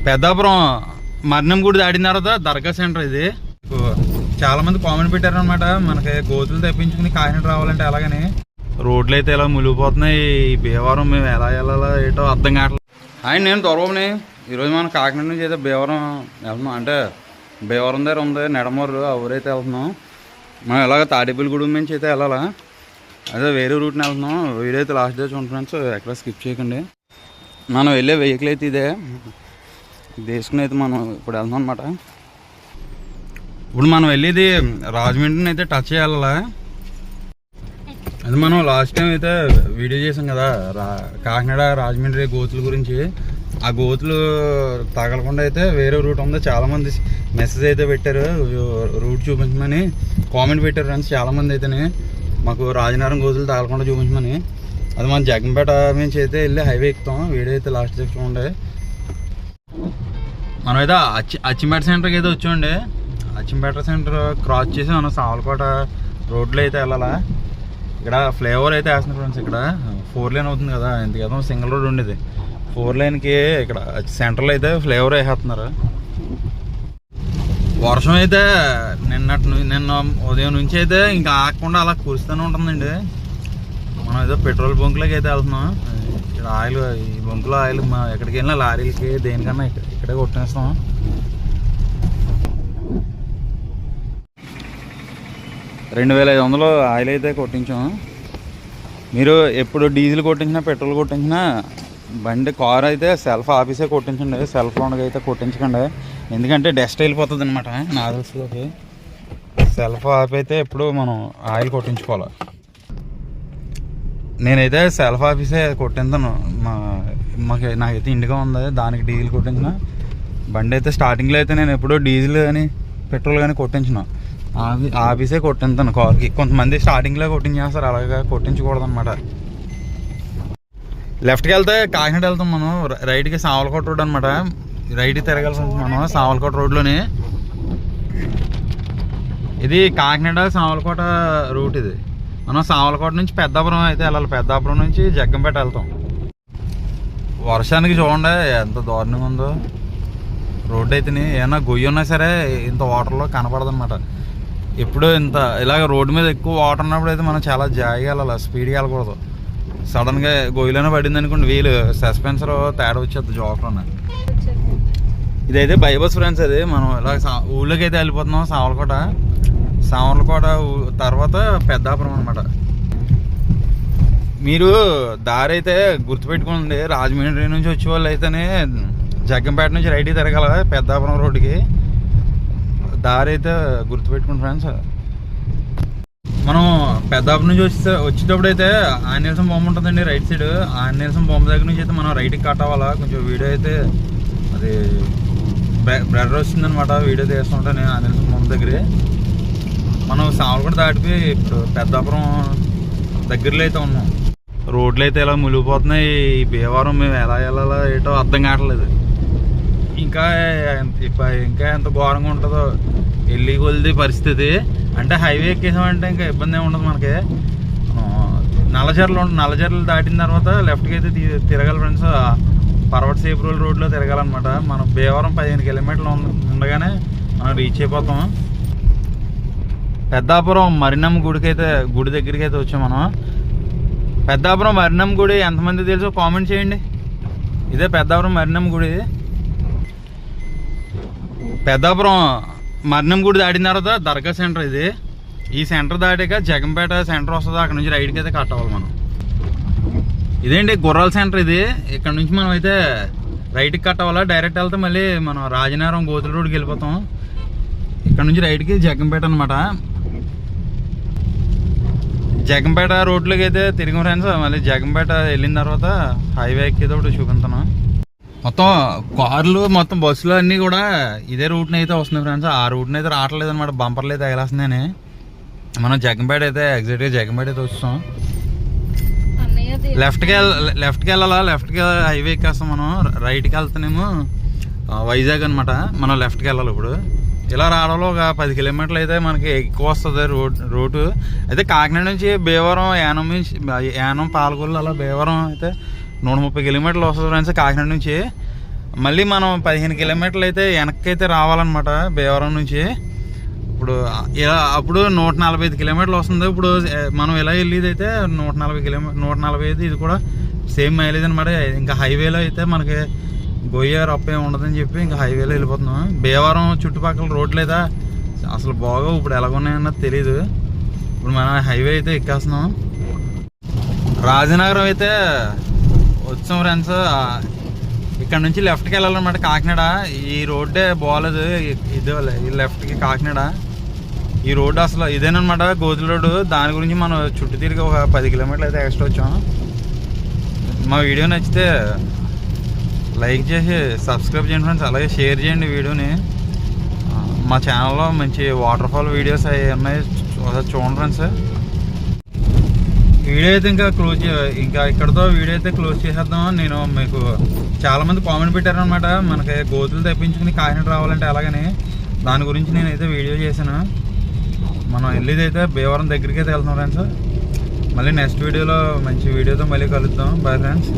పెద్దాపురం మరణం గుడి దాటిన తర్వాత దర్గా సెంటర్ ఇది. చాలా మంది కామెంట్ పెట్టారనమాట, మనకి గోతులు తెప్పించుకుని కాకినాడ రావాలంటే ఎలాగని. రోడ్లు అయితే ఇలా మునిగిపోతున్నాయి. భీమవరం మేము ఎలా వెళ్ళాలో ఏటో అర్థం కావట్లేదు. ఆయన నేను దొరవని ఈరోజు మనం కాకినాడ నుంచి అయితే భీమవరం వెళ్తున్నాం. అంటే భీమవరం దగ్గర ఉంది నెడమూరు, ఆ ఊరైతే వెళ్తున్నాం. మనం ఎలాగ తాడేపల్లిగూడెం నుంచి అయితే వెళ్ళాలా, అదే వేరే రూట్ని వెళ్తున్నాం. వీడియో అయితే లాస్ట్ డే చూడండి, సో ఎక్కడ స్కిప్ చేయకండి. మనం వెళ్ళే వెహికల్ అయితే ఇదే, తీసుకుని అయితే మనం ఇప్పుడు వెళ్తున్నాం అనమాట. ఇప్పుడు మనం వెళ్ళేది రాజమండ్రిని అయితే టచ్ చేయాలా. అది మనం లాస్ట్ టైం అయితే వీడియో చేసాం కదా కాకినాడ రాజమండ్రి గోతుల గురించి. ఆ గోతులు తగలకుండా అయితే వేరే రూట్ ఉంది. చాలామంది మెసేజ్ అయితే పెట్టారు, రూట్ చూపించమని కామెంట్ పెట్టారు ఫ్రెండ్స్ చాలామంది అయితేనే, మాకు రాజనగరం గోతులు తగలకుండా చూపించమని. అది మన జగంపేట నుంచి అయితే వెళ్ళి హైవే ఎక్కుతాం. వీడియో అయితే లాస్ట్ చూడండి. మనం అయితే అచ్చిపేట సెంటర్కి అయితే వచ్చామండి. అచ్చిపేట సెంటర్ క్రాస్ చేసి మనం సావలకోట రోడ్లో అయితే వెళ్ళాలా. ఇక్కడ ఫ్లైఓవర్ అయితే వేస్తున్నారు ఫ్రెండ్స్. ఇక్కడ 4 లేన్ అవుతుంది కదా, ఇంతకేదో సింగిల్ రోడ్ ఉండేది. 4 లేన్కి ఇక్కడ సెంటర్లో అయితే ఫ్లైఓవర్ వేసేస్తున్నారు. వర్షం అయితే నిన్న ఉదయం నుంచి అయితే ఇంకా ఆగకుండా అలా కురుస్తూనే ఉంటుందండి. మనం ఏదో పెట్రోల్ బంకులకి అయితే వెళ్తున్నాం. ఇక్కడ ఆయిల్, ఈ బంకులో ఆయిల్ ఎక్కడికి వెళ్ళినా లారీలకి దేనికన్నా ఇక్కడే కొట్టేస్తాం. $2,500 ఆయిల్ అయితే కొట్టించాం. మీరు ఎప్పుడు డీజిల్ కొట్టించినా పెట్రోల్ కొట్టించినా బండి కార్ అయితే సెల్ఫ్ ఆఫీసే కొట్టించండి, సెల్ఫ్ లోన్కి అయితే కొట్టించకండి. ఎందుకంటే డస్ట్ వెళ్ళిపోతుంది అనమాట నాజల్స్లోకి. సెల్ఫ్ ఆఫ్ అయితే ఎప్పుడు మనం ఆయిల్ కొట్టించుకోవాలి. నేనైతే సెల్ఫ్ ఆఫీసే కొట్టింతాను. నాకైతే ఇండిగా ఉంది, దానికి డీజిల్ కొట్టించిన. బండి అయితే స్టార్టింగ్లో అయితే నేను ఎప్పుడూ డీజిల్ కానీ పెట్రోల్ కానీ కొట్టించిన, ఆఫీసే కొట్టింతాను కార్కి. కొంతమంది స్టార్టింగ్లో కొట్టించేస్తారు, అలాగా కొట్టించకూడదు అనమాట. లెఫ్ట్కి వెళ్తే కాకినాడ వెళ్తాం మనం, రైట్కి సావలకోట రోడ్ అనమాట. రైట్కి తిరగాల్సి ఉంటుంది మనం సావలకోట రోడ్లోని. ఇది కాకినాడ సావలకోట రూట్. ఇది మనం సావలకోట నుంచి పెద్దాపురం అయితే వెళ్ళాలి. పెద్దాపురం నుంచి జగ్గంపేట వెళ్తాం. వర్షానికి చూడండి ఎంత దారుణంగా ఉందో రోడ్డు అయితే. ఏమన్నా గొయ్యి ఉన్నా సరే ఇంత వాటర్లో కనపడదన్నమాట. ఎప్పుడు ఇంత ఇలాగ రోడ్డు మీద ఎక్కువ వాటర్ ఉన్నప్పుడు అయితే మనం చాలా జాగ్రత్తగా వెళ్ళాలి, స్పీడ్గా వెళ్ళకూడదు. సడన్గా గొయ్యిలోనే పడింది అనుకోండి, వీలు సస్పెన్సర్ తేడా వచ్చేది జోకర్. ఇదైతే బైబస్ ఫ్రెండ్స్. అది మనం ఇలా ఊళ్ళోకి అయితే వెళ్ళిపోతున్నాం. సావర్లకోట తర్వాత పెద్దాపురం అనమాట. మీరు దారి అయితే గుర్తుపెట్టుకోండి, రాజమండ్రి నుంచి వచ్చే వాళ్ళు అయితేనే జగ్గంపేట నుంచి రైట్కి తిరగాల పెద్దాపురం రోడ్డుకి. దారి అయితే గుర్తుపెట్టుకోండి ఫ్రెండ్స్. మనం పెద్దాపురం నుంచి వచ్చేటప్పుడు అయితే ఆంజనేయస్వామి బొమ్మ ఉంటుందండి రైట్ సైడ్. ఆంజనేయస్వామి బొమ్మ దగ్గర నుంచి అయితే మనం రైట్కి కట్ అవ్వాలా. కొంచెం వీడియో అయితే అది బ్లర్ వస్తుందనమాట, వీడియో తీస్తుంటాను ఆంజనేయస్వామి బొమ్మ దగ్గరే. మనం సావలకోట దాటిపోయి ఇప్పుడు పెద్దాపురం దగ్గరలో అయితే ఉన్నాం. రోడ్లు అయితే ఇలా మునిగిపోతున్నాయి. భీమవరం మేము ఎలా వెళ్ళాలో ఏటో అర్థం కావట్లేదు. ఇంకా ఎంత ఘోరంగా ఉంటుందో వెళ్ళి కొలిది పరిస్థితి. అంటే హైవే ఎక్కేసామంటే ఇంకా ఇబ్బంది ఏమి ఉండదు మనకి. నల్లజర్లు దాటిన తర్వాత లెఫ్ట్కి అయితే తిరగాలి ఫ్రెండ్స్. పర్వతసేపురం రోడ్లో తిరగాలన్నమాట. మనం భీమవరం 15 కిలోమీటర్లు ఉండగానే మనం రీచ్ అయిపోతాం. పెద్దాపురం మరినమ్మ గుడి దగ్గరికి అయితే వచ్చాం మనం. పెద్దాపురం మరినమ్మ గుడి ఎంతమంది తెలుసో కామెంట్ చేయండి. ఇదే పెద్దాపురం మరినమ్మ గుడి. పెద్దాపురం మరినమ్మ గుడి దాటిన తర్వాత దర్గా సెంటర్ ఇది. ఈ సెంటర్ దాటాక జగంపేట సెంటర్ వస్తుంది, అక్కడ నుంచి రైట్కి అయితే కట్ అవ్వాలి మనం. ఇదేంటి గుర్రాల సెంటర్ ఇది. ఇక్కడ నుంచి మనం అయితే రైట్కి కట్ అవ్వాలి. డైరెక్ట్ వెళ్తే మళ్ళీ మనం రాజనగరం గోతుల రోడ్కి వెళ్ళిపోతాం. ఇక్కడ నుంచి రైట్కి జగ్గంపేట అనమాట. జగ్గంపేట రోడ్లోకి అయితే తిరిగి ఫ్రెండ్స్. మళ్ళీ జగ్గంపేట వెళ్ళిన తర్వాత హైవే ఎక్కితే ఒకటి చూపించాను. మొత్తం కార్లు మొత్తం బస్సులు అన్నీ కూడా ఇదే రూట్ని అయితే వస్తున్నాయి ఫ్రెండ్స్. ఆ రూట్ని అయితే రావట్లేదు అనమాట, బంపర్లు అయితే ఎగలేస్తున్నాయని. మనం జగ్గంపేట అయితే ఎగ్జాక్ట్గా జగ్గంపేట అయితే వస్తాం. లెఫ్ట్కి వెళ్ళాలా, లెఫ్ట్కి హైవే ఎక్కేస్తాం మనం. రైట్కి వెళ్తేనేమో వైజాగ్ అనమాట. మనం లెఫ్ట్కి వెళ్ళాలి. ఇప్పుడు ఇలా రావడంలో ఒక 10 కిలోమీటర్లు అయితే మనకి ఎక్కువ వస్తుంది రోడ్డు అయితే. కాకినాడ నుంచి భీమవరం, యానం పాలకొల్లు అలా భీమవరం అయితే 130 కిలోమీటర్లు వస్తుంది ఫ్రెండ్స్ కాకినాడ నుంచి. మళ్ళీ మనం 15 కిలోమీటర్లు అయితే వెనక్కి అయితే రావాలన్నమాట భీమవరం నుంచి. ఇప్పుడు అప్పుడు 145 కిలోమీటర్లు వస్తుంది. ఇప్పుడు మనం ఇలా వెళ్ళేది అయితే 145, ఇది కూడా సేమ్ మైలేజ్ అనమాట. ఇంకా హైవేలో అయితే మనకి గొయ్య రప్ప ఉండదని చెప్పి ఇంకా హైవేలో వెళ్ళిపోతున్నాం. భీమవరం చుట్టుపక్కల రోడ్లు అయితే అసలు బాగా ఇప్పుడు ఎలాగున్నాయన్నది తెలీదు. ఇప్పుడు మనం హైవే అయితే ఎక్కేస్తున్నాం. రాజనగరం అయితే వచ్చాం ఫ్రెండ్స్. ఇక్కడ నుంచి లెఫ్ట్కి వెళ్ళాలన్నమాట కాకినాడ. ఈ రోడ్డే బాగాలేదు, ఇదే ఈ లెఫ్ట్కి కాకినాడ. ఈ రోడ్డు అసలు ఇదేనమాట గోతుల రోడ్డు. దాని గురించి మనం చుట్టూ తిరిగి ఒక 10 కిలోమీటర్లు అయితే ఎక్స్ట్రా వచ్చాం. మా వీడియో నచ్చితే లైక్ చేసి సబ్స్క్రైబ్ చేయండి ఫ్రెండ్స్. అలాగే షేర్ చేయండి వీడియోని. మా ఛానల్లో మంచి వాటర్ ఫాల్ వీడియోస్ అవి ఉన్నాయి, చూడండి ఫ్రెండ్స్. వీడియో అయితే ఇంకా ఇక్కడతో వీడియో అయితే క్లోజ్ చేసేద్దాం. నేను మీకు చాలామంది కామెంట్ పెట్టారనమాట, మనకి గోతులు తెప్పించుకుని కాకినాడ రావాలంటే ఎలాగని. దాని గురించి నేనైతే వీడియో చేశాను. మనం వెళ్ళేది అయితే భీమవరం దగ్గరికి అయితే వెళ్తున్నాం ఫ్రెండ్స్. మళ్ళీ నెక్స్ట్ వీడియోలో మంచి వీడియోతో మళ్ళీ కలుద్దాం. Bye friends.